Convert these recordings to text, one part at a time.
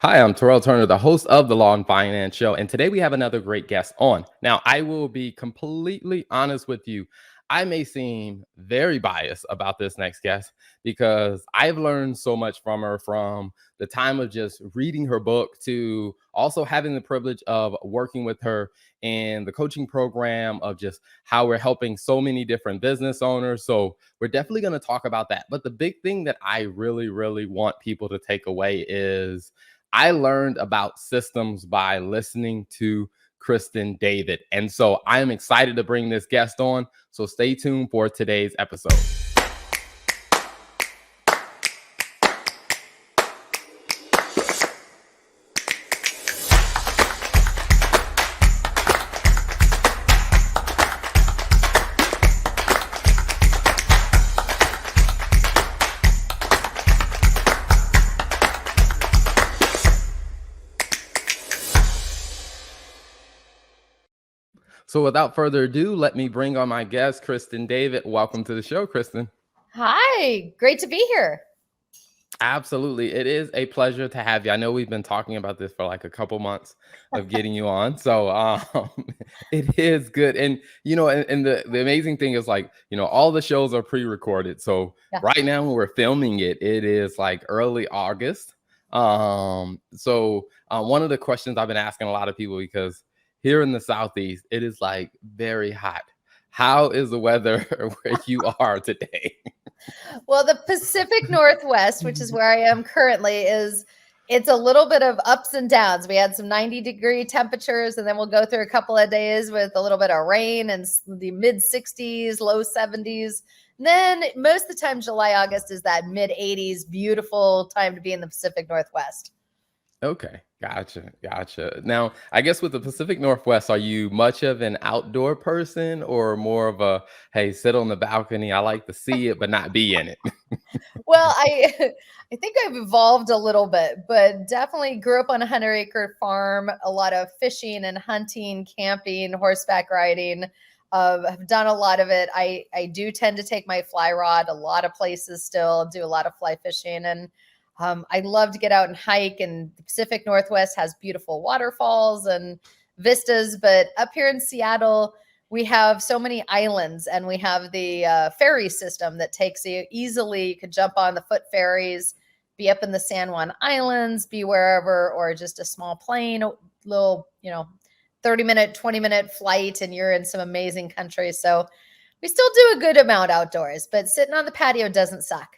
Hi, I'm Terrell Turner, the host of the Law and Finance Show, and today we have another great guest on. Now, I will be completely honest with you. I may seem very biased about this next guest because I've learned so much from her from the time of just reading her book to also having the privilege of working with her in the coaching program of just how we're helping so many different business owners. So, we're definitely going to talk about that. But the big thing that I really want people to take away is I learned about systems by listening to Kristen David. And so I am excited to bring this guest on. So stay tuned for today's episode. So without further ado, let me bring on my guest, Kristen David. Welcome to the show, Kristen. Hi, great to be here. Absolutely. It is a pleasure to have you. I know we've been talking about this for like a couple months of getting you on. So it is good. And and the amazing thing is like, all the shows are pre-recorded. So Yeah. right now when we're filming it, it is like early August. One of the questions I've been asking a lot of people, because here in the Southeast, it is like very hot. How is the weather where you are today? Well, the Pacific Northwest, which is where I am currently, it's a little bit of ups and downs. We had some 90-degree temperatures, and then we'll go through a couple of days with a little bit of rain and the mid 60s, low 70s. And then most of the time, July, August is that mid 80s, beautiful time to be in the Pacific Northwest. Okay, gotcha. Now, I guess with the Pacific Northwest, are you much of an outdoor person or more of a, hey, sit on the balcony, I like to see it, but not be in it? Well, I think I've evolved a little bit, but definitely grew up on a 100-acre farm, a lot of fishing and hunting, camping, horseback riding. Have done a lot of it. I do tend to take my fly rod a lot of places still, do a lot of fly fishing, and I love to get out and hike. And the Pacific Northwest has beautiful waterfalls and vistas, but up here in Seattle, we have so many islands, and we have the ferry system that takes you easily. You could jump on the foot ferries, be up in the San Juan Islands, be wherever, or just a small plane, little, 30-minute, 20-minute flight, and you're in some amazing country. So we still do a good amount outdoors, but sitting on the patio doesn't suck.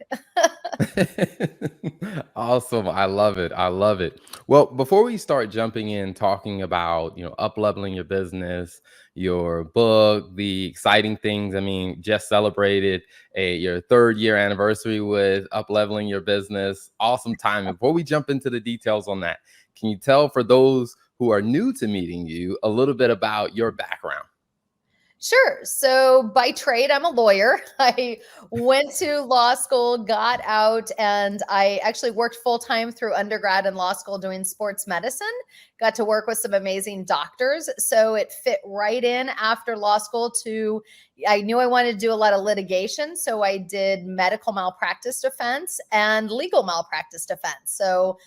Awesome. I love it. I love it. Well, before we start jumping in talking about, up leveling your business, your book, the exciting things, I mean, just celebrated your third year anniversary with up leveling your business. Awesome time. Before we jump into the details on that, can you tell for those who are new to meeting you a little bit about your background? Sure. So by trade, I'm a lawyer. I went to law school, got out, and I actually worked full time through undergrad and law school doing sports medicine. Got to work with some amazing doctors. So it fit right in after law school I knew I wanted to do a lot of litigation. So I did medical malpractice defense and legal malpractice defense. So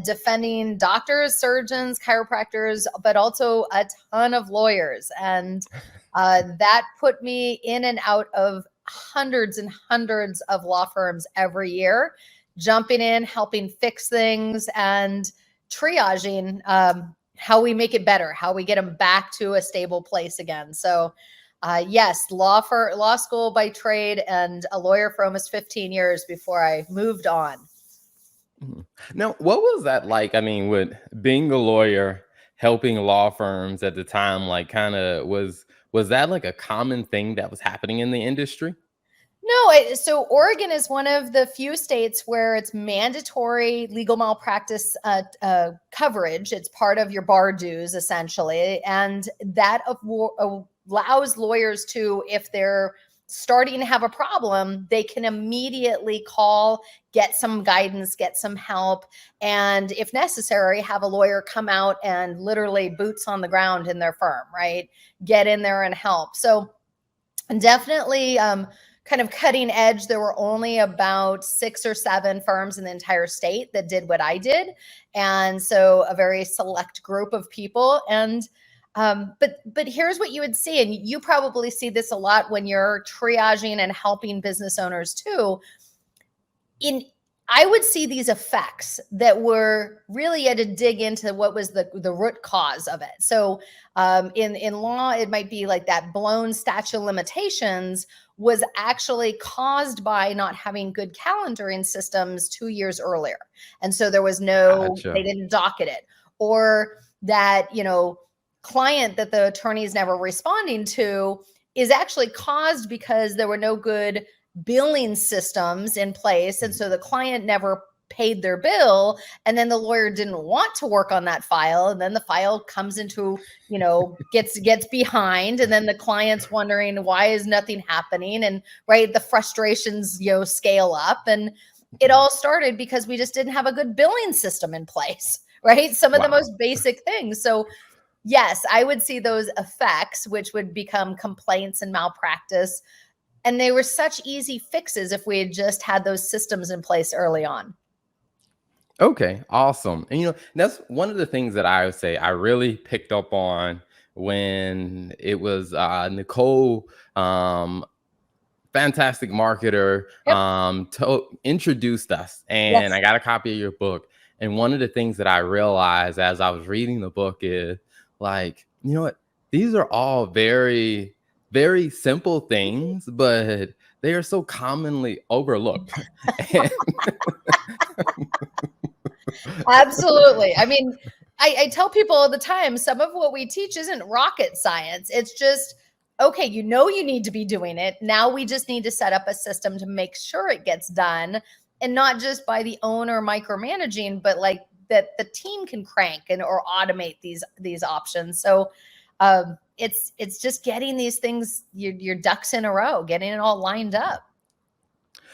defending doctors, surgeons, chiropractors, but also a ton of lawyers. And that put me in and out of hundreds and hundreds of law firms every year, jumping in, helping fix things, and triaging how we make it better, how we get them back to a stable place again. So, yes, law school by trade, and a lawyer for almost 15 years before I moved on. Mhm. Now, what was that like? I mean, with being a lawyer, helping law firms at the time, like kind of was that like a common thing that was happening in the industry? No, so Oregon is one of the few states where it's mandatory legal malpractice coverage. It's part of your bar dues, essentially. And that allows lawyers to, if they're starting to have a problem, they can immediately call, get some guidance, get some help, and if necessary, have a lawyer come out and literally boots on the ground in their firm, right? Get in there and help. So definitely kind of cutting edge. There were only about 6 or 7 firms in the entire state that did what I did. And so a very select group of people. And but here's what you would see, and you probably see this a lot when you're triaging and helping business owners too. I would see these effects that were really, you had to dig into what was the root cause of it. So in law, it might be like that blown statute of limitations was actually caused by not having good calendaring systems 2 years earlier. And so there was they didn't docket it. Or that, client that the attorney is never responding to is actually caused because there were no good billing systems in place. And so the client never paid their bill, and then the lawyer didn't want to work on that file, and then the file comes into, gets behind, and then the client's wondering why is nothing happening, and right, the frustrations scale up. And it all started because we just didn't have a good billing system in place, right? Some of the most basic things. So yes, I would see those effects, which would become complaints and malpractice. And they were such easy fixes if we had just had those systems in place early on. Okay, awesome. And that's one of the things that I would say I really picked up on when it was Nicole, fantastic marketer, introduced us. And I got a copy of your book. And one of the things that I realized as I was reading the book is like, you know what? These are all very, very simple things, but they are so commonly overlooked. Absolutely. I mean, I tell people all the time, some of what we teach isn't rocket science. It's just, okay, you need to be doing it. Now we just need to set up a system to make sure it gets done, and not just by the owner micromanaging, but like that the team can crank or automate these options. So it's just getting these things, your ducks in a row, getting it all lined up.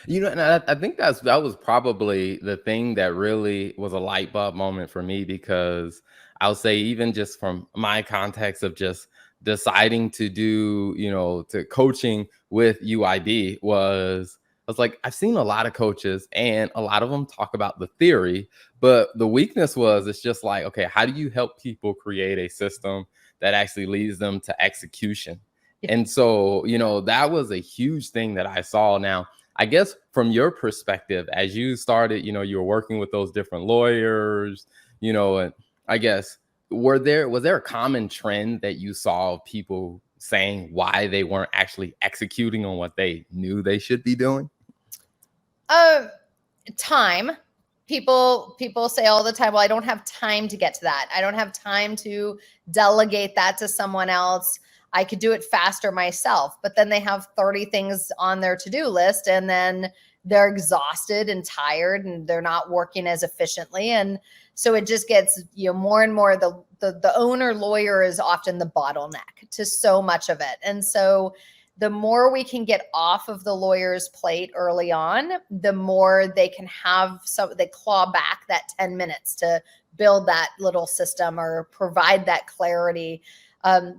And I think that was probably the thing that really was a light bulb moment for me, because I'll say, even just from my context of just deciding to do, to coaching with UID, I was like, I've seen a lot of coaches and a lot of them talk about the theory, but the weakness was, it's just like, okay, how do you help people create a system that actually leads them to execution? And so, that was a huge thing that I saw. Now, I guess from your perspective, as you started, you were working with those different lawyers, and I guess, was there a common trend that you saw of people saying why they weren't actually executing on what they knew they should be doing? Time. People say all the time, well, I don't have time to get to that. I don't have time to delegate that to someone else. I could do it faster myself. But then they have 30 things on their to-do list, and then they're exhausted and tired, and they're not working as efficiently. And so it just gets, more and more, the owner lawyer is often the bottleneck to so much of it. And so the more we can get off of the lawyer's plate early on, the more they can have they claw back that 10 minutes to build that little system or provide that clarity.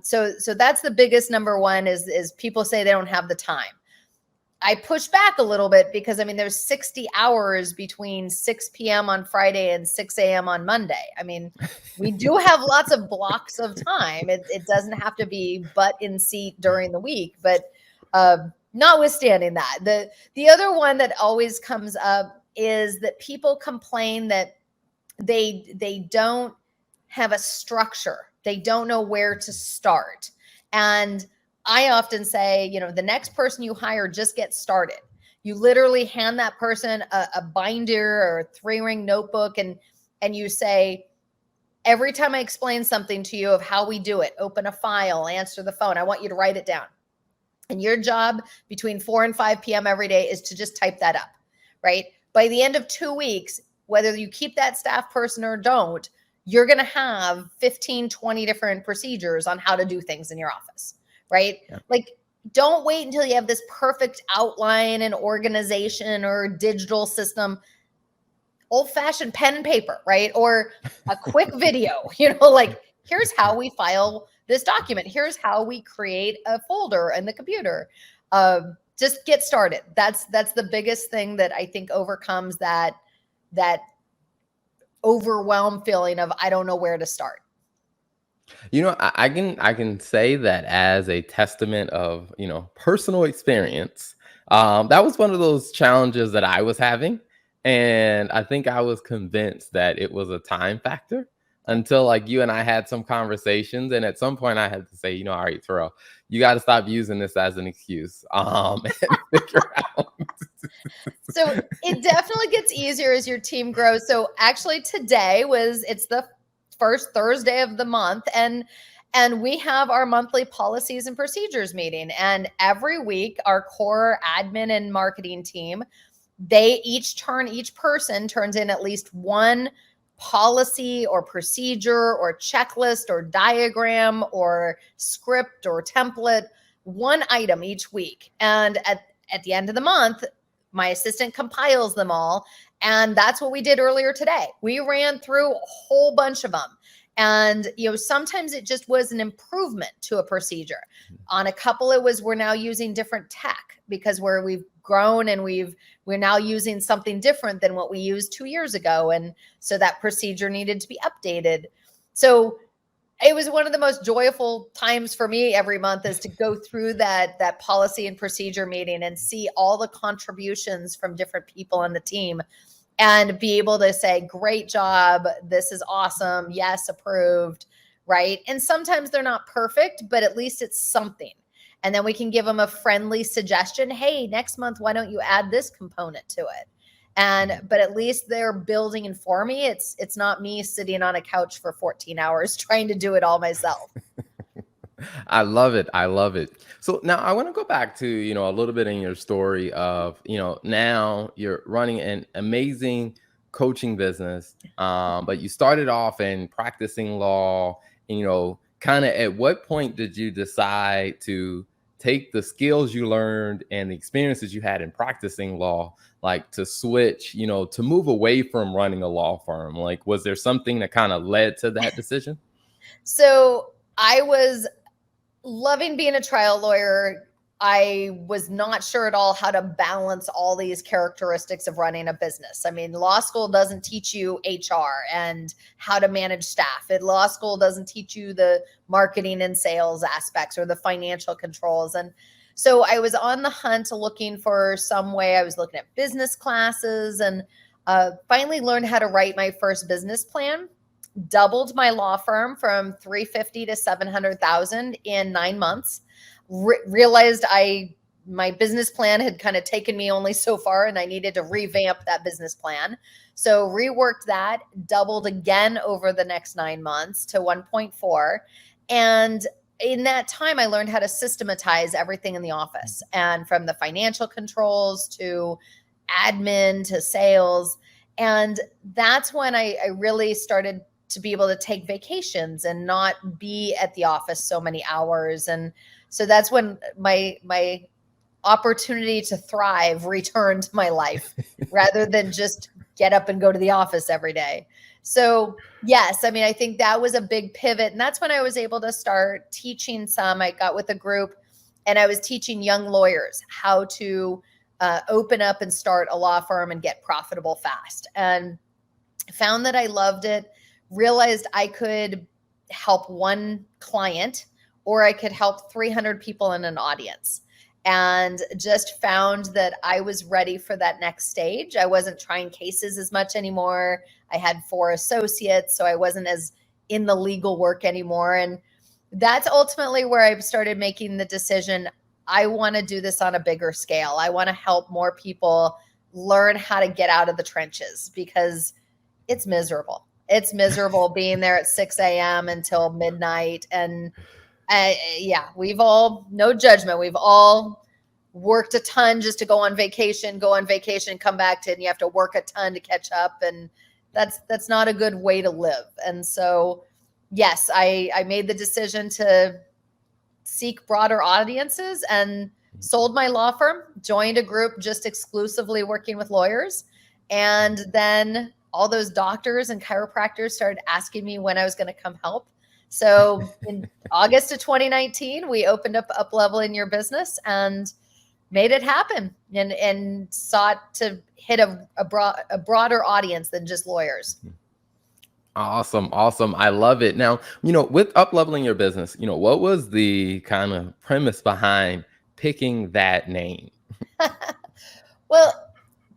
So that's the biggest number one is people say they don't have the time. I push back a little bit because, there's 60 hours between 6 p.m. on Friday and 6 a.m. on Monday. We do have lots of blocks of time. It doesn't have to be butt in seat during the week, but notwithstanding that, the other one that always comes up is that people complain that they don't have a structure. They don't know where to start. And I often say, the next person you hire, just get started. You literally hand that person a binder or a 3-ring notebook, and you say, every time I explain something to you of how we do it, open a file, answer the phone, I want you to write it down. And your job between 4 and 5 p.m. every day is to just type that up, right? By the end of 2 weeks, whether you keep that staff person or don't, you're going to have 15, 20 different procedures on how to do things in your office, right? Yeah. Like, don't wait until you have this perfect outline and organization or digital system. Old-fashioned pen and paper, right? Or a quick video, like, here's how we file this document. Here's how we create a folder in the computer. just get started. That's the biggest thing that I think overcomes that overwhelmed feeling of I don't know where to start. I can say that as a testament of personal experience. That was one of those challenges that I was having, and I think I was convinced that it was a time factor until like you and I had some conversations, and at some point I had to say, all right, Terrell, you got to stop using this as an excuse, and figure out. So it definitely gets easier as your team grows. So actually today it's the first Thursday of the month, and we have our monthly policies and procedures meeting. And every week our core admin and marketing team, each person turns in at least one policy or procedure or checklist or diagram or script or template, one item each week. And at the end of the month, my assistant compiles them all. And that's what we did earlier today. We ran through a whole bunch of them. And, sometimes it just was an improvement to a procedure. On a couple, we're now using different tech because we've grown and we're now using something different than what we used 2 years ago. And so that procedure needed to be updated. So it was one of the most joyful times for me every month is to go through that policy and procedure meeting and see all the contributions from different people on the team and be able to say, great job. This is awesome. Yes, approved. Right. And sometimes they're not perfect, but at least it's something. And then we can give them a friendly suggestion. Hey, next month, why don't you add this component to it? But at least they're building and for me. It's not me sitting on a couch for 14 hours trying to do it all myself. I love it. I love it. So now I want to go back to, a little bit in your story of, now you're running an amazing coaching business. But you started off in practicing law, and, kind of at what point did you decide to take the skills you learned and the experiences you had in practicing law, like to switch, to move away from running a law firm? Like, was there something that kind of led to that decision? So I was loving being a trial lawyer. I was not sure at all how to balance all these characteristics of running a business. I mean, law school doesn't teach you HR and how to manage staff. Law school doesn't teach you the marketing and sales aspects or the financial controls. And so I was on the hunt looking for some way. I was looking at business classes and finally learned how to write my first business plan. Doubled my law firm from 350 to 700,000 in 9 months. Realized my business plan had kind of taken me only so far and I needed to revamp that business plan. So reworked that, doubled again over the next 9 months to 1.4. And in that time, I learned how to systematize everything in the office, and from the financial controls to admin to sales. And that's when I really started to be able to take vacations and not be at the office so many hours. And so that's when my opportunity to thrive returned to my life rather than just get up and go to the office every day. So yes, I mean, I think that was a big pivot. And that's when I was able to start teaching some. I got with a group and I was teaching young lawyers how to open up and start a law firm and get profitable fast. And found that I loved it, realized I could help one client or I could help 300 people in an audience, and just found that I was ready for that next stage. I wasn't trying cases as much anymore. I had 4 associates, so I wasn't as in the legal work anymore. And that's ultimately where I started making the decision. I want to do this on a bigger scale. I want to help more people learn how to get out of the trenches because it's miserable. It's miserable being there at 6 a.m. until midnight. And yeah, we've all, no judgment, we've all worked a ton just to go on vacation, come back to, and you have to work a ton to catch up. And that's not a good way to live. And so, yes, I made the decision to seek broader audiences and sold my law firm, joined a group just exclusively working with lawyers. And then all those doctors and chiropractors started asking me when I was going to come help. So in August of 2019, we opened up Upleveling Your Business. And made it happen and sought to hit a broader audience than just lawyers. Awesome. Awesome. I love it. Now, with up leveling your business, what was the kind of premise behind picking that name? Well,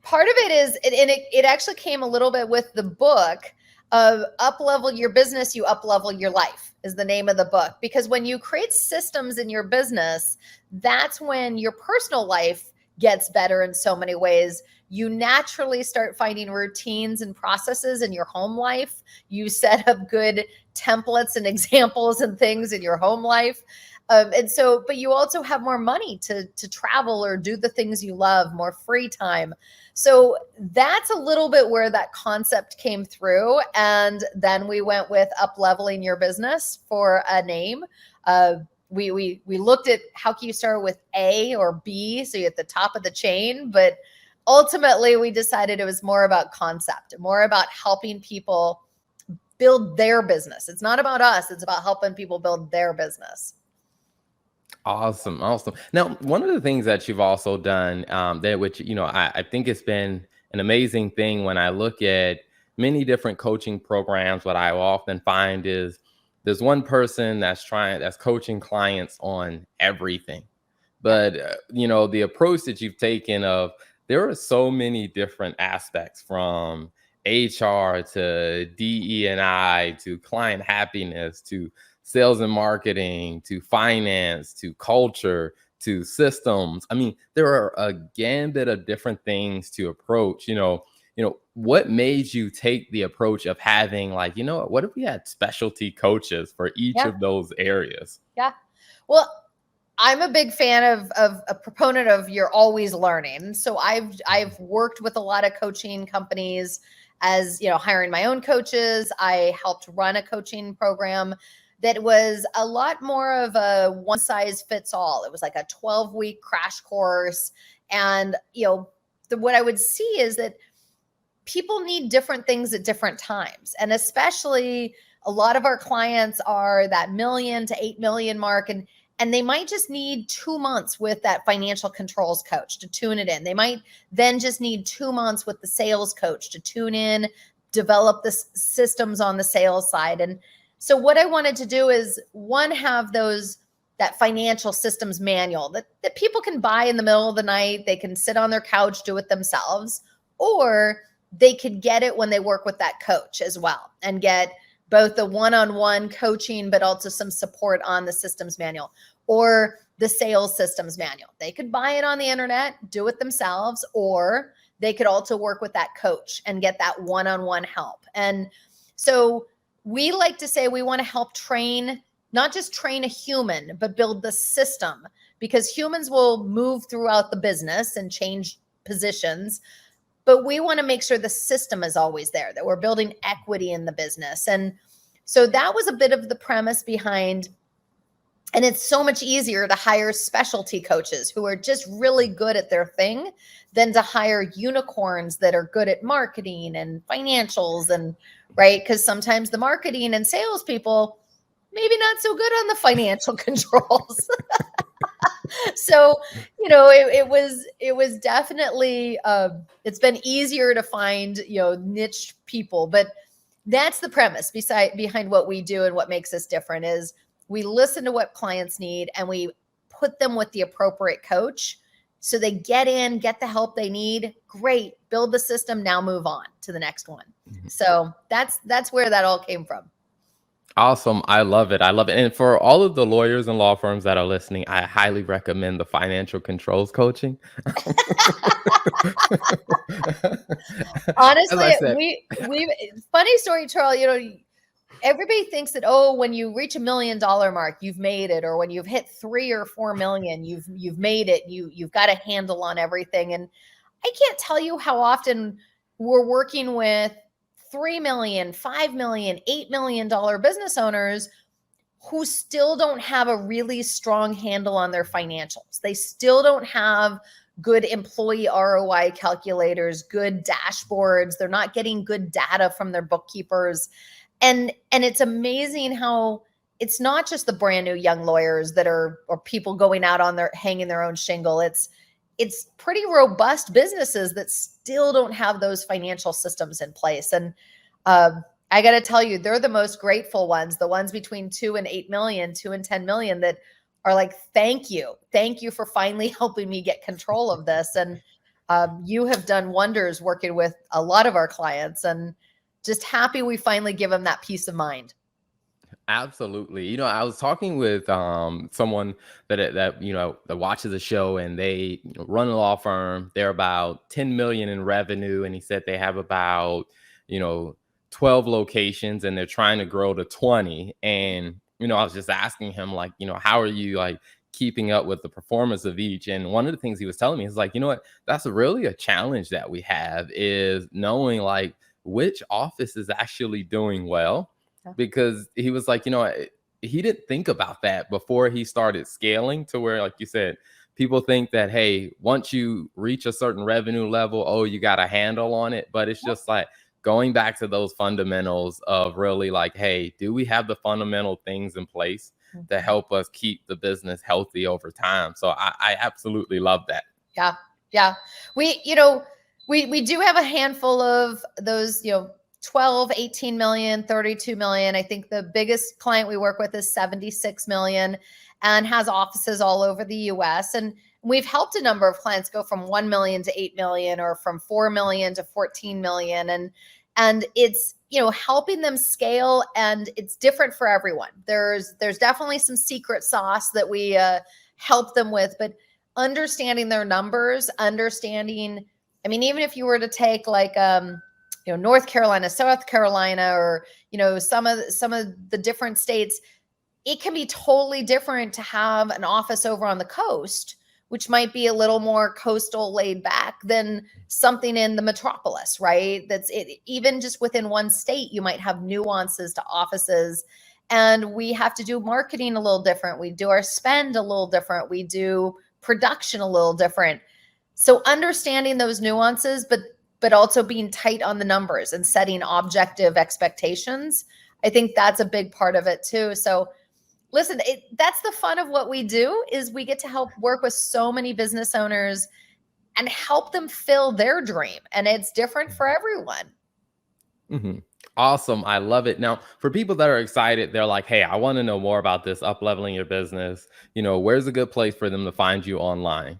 part of it is, and it actually came a little bit with the book of Up Level Your Business, You Up Level Your Life is the name of the book. Because when you create systems in your business, that's when your personal life gets better in so many ways. You naturally start finding routines and processes in your home life. You set up good templates and examples and things in your home life. But you also have more money to travel or do the things you love, more free time. So that's a little bit where that concept came through. And then we went with Up Leveling Your Business for a name. We looked at how can you start with A or B, so you're at the top of the chain. But ultimately, we decided it was more about concept, more about helping people build their business. It's not about us. It's about helping people build their business. Awesome, awesome. Now, one of the things that you've also done, that which I think it's been an amazing thing when I look at many different coaching programs. What I often find is there's one person that's coaching clients on everything, but the approach that you've taken of there are so many different aspects from HR to DE&I to client happiness to sales and marketing to finance to culture to systems. I mean, there are a gambit of different things to approach. What made you take the approach of having like, what if we had specialty coaches for each Yeah. of those areas? Yeah. Well, I'm a big fan of a proponent of you're always learning. So I've worked with a lot of coaching companies as, hiring my own coaches. I helped run a coaching program that was a lot more of a one size fits all. It was like a 12-week crash course. And, what I would see is that people need different things at different times. And especially a lot of our clients are that million to 8 million mark. And they might just need 2 months with that financial controls coach to tune it in. They might then just need 2 months with the sales coach to tune in, develop the systems on the sales side. And so what I wanted to do is have that financial systems manual that people can buy in the middle of the night. They can sit on their couch, do it themselves, or they could get it when they work with that coach as well and get both the one-on-one coaching, but also some support on the systems manual or the sales systems manual. They could buy it on the internet, do it themselves, or they could also work with that coach and get that one-on-one help. And so we like to say we want to help not just train a human, but build the system, because humans will move throughout the business and change positions. But we want to make sure the system is always there, that we're building equity in the business. And so that was a bit of the premise behind, and it's so much easier to hire specialty coaches who are just really good at their thing than to hire unicorns that are good at marketing and financials and right. Because sometimes the marketing and salespeople, maybe not so good on the financial controls. So, it was definitely, it's been easier to find, niche people, but that's the premise behind what we do and what makes us different is we listen to what clients need and we put them with the appropriate coach. So they get the help they need. Great. Build the system. Now move on to the next one. Mhm. So that's where that all came from. Awesome. I love it. I love it. And for all of the lawyers and law firms that are listening, I highly recommend the financial controls coaching. As I Honestly, said, funny story, Charles, everybody thinks that, oh, when you reach $1 million mark, you've made it, or when you've hit 3 or 4 million, you've made it. You've got a handle on everything. And I can't tell you how often we're working with 3 million, 5 million, $8 million business owners who still don't have a really strong handle on their financials. They still don't have good employee ROI calculators, good dashboards. They're not getting good data from their bookkeepers. And it's amazing how it's not just the brand new young lawyers that are, or people going out on hanging their own shingle. it's pretty robust businesses that still don't have those financial systems in place. And I got to tell you, they're the most grateful ones, the ones between 2 and 8 million, 2 and 10 million, that are like, thank you for finally helping me get control of this. And you have done wonders working with a lot of our clients, and just happy we finally give them that peace of mind. Absolutely. I was talking with someone that watches the show, and they run a law firm. They're about 10 million in revenue, and he said they have about, you know, 12 locations, and they're trying to grow to 20. And I was just asking him, like, how are you, like, keeping up with the performance of each? And one of the things he was telling me is like, what, that's really a challenge that we have, is knowing, like, which office is actually doing well, because he was like, he didn't think about that before he started scaling, to where, like you said, people think that, hey, once you reach a certain revenue level, oh, you got a handle on it. But it's just like going back to those fundamentals of really, like, hey, do we have the fundamental things in place to help us keep the business healthy over time? So I absolutely love that. Yeah. Yeah. We, we do have a handful of those, 12, 18 million, 32 million. I think the biggest client we work with is 76 million and has offices all over the US. And we've helped a number of clients go from 1 million to 8 million, or from 4 million to 14 million. And it's, helping them scale, and it's different for everyone. There's definitely some secret sauce that we help them with, but understanding their numbers, understanding, I mean, even if you were to take like, North Carolina, South Carolina, or, some of the different states, it can be totally different to have an office over on the coast, which might be a little more coastal, laid back, than something in the metropolis, right? That's it. Even just within one state, you might have nuances to offices, and we have to do marketing a little different. We do our spend a little different. We do production a little different. So understanding those nuances, but also being tight on the numbers and setting objective expectations, I think that's a big part of it too. So listen, that's the fun of what we do, is we get to help work with so many business owners and help them fill their dream. And it's different for everyone. Mm-hmm. Awesome. I love it. Now, for people that are excited, they're like, hey, I want to know more about this up leveling your business. Where's a good place for them to find you online?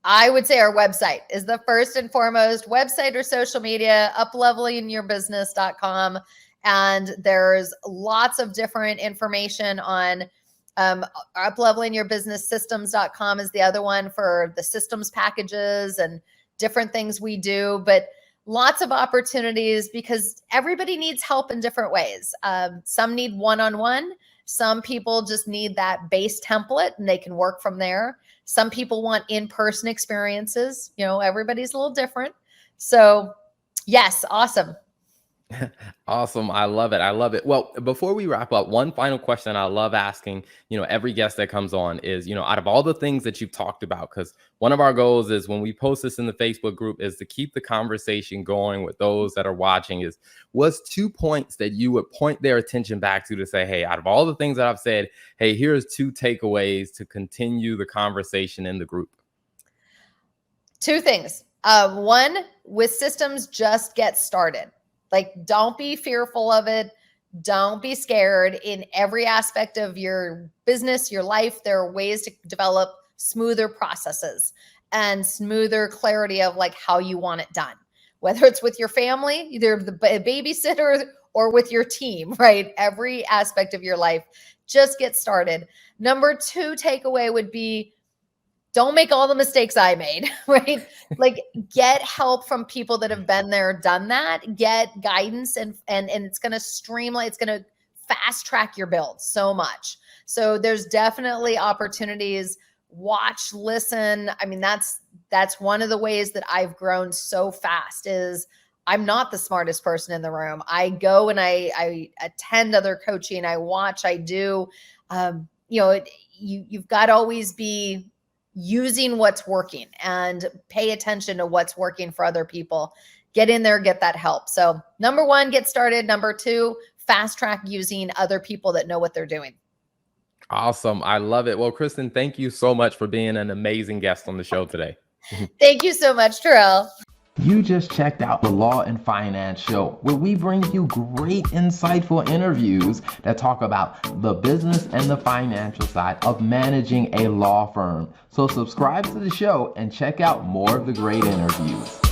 I would say our website is the first and foremost website, or social media, uplevelingyourbusiness.com. And there's lots of different information on uplevelingyourbusinesssystems.com is the other one for the systems packages and different things we do. But lots of opportunities, because everybody needs help in different ways. Some need one-on-one. Some people just need that base template and they can work from there. Some people want in-person experiences. Everybody's a little different. So yes, awesome. Awesome. I love it. I love it. Well, before we wrap up, one final question I love asking, every guest that comes on is, out of all the things that you've talked about, because one of our goals is, when we post this in the Facebook group, is to keep the conversation going with those that are watching, is what's 2 points that you would point their attention back to say, hey, out of all the things that I've said, hey, here's 2 takeaways to continue the conversation in the group? 2 things. One, with systems, just get started. Like, don't be fearful of it. Don't be scared. In every aspect of your business, your life, there are ways to develop smoother processes and smoother clarity of like how you want it done, whether it's with your family, either the babysitter or with your team, right? Every aspect of your life, just get started. Number 2 takeaway would be, don't make all the mistakes I made, right? Like, get help from people that have been there, done that, get guidance, and it's going to streamline, it's going to fast track your build so much. So there's definitely opportunities. Watch, listen. I mean, that's one of the ways that I've grown so fast, is I'm not the smartest person in the room. I go and I attend other coaching, I watch, I do, you've got to always be using what's working and pay attention to what's working for other people. Get in there, get that help. So number 1, get started. Number 2, fast track using other people that know what they're doing. Awesome. I love it. Well, Kristen, thank you so much for being an amazing guest on the show today. Thank you so much, Terrell. You just checked out the Law and Finance Show, where we bring you great, insightful interviews that talk about the business and the financial side of managing a law firm. So subscribe to the show and check out more of the great interviews.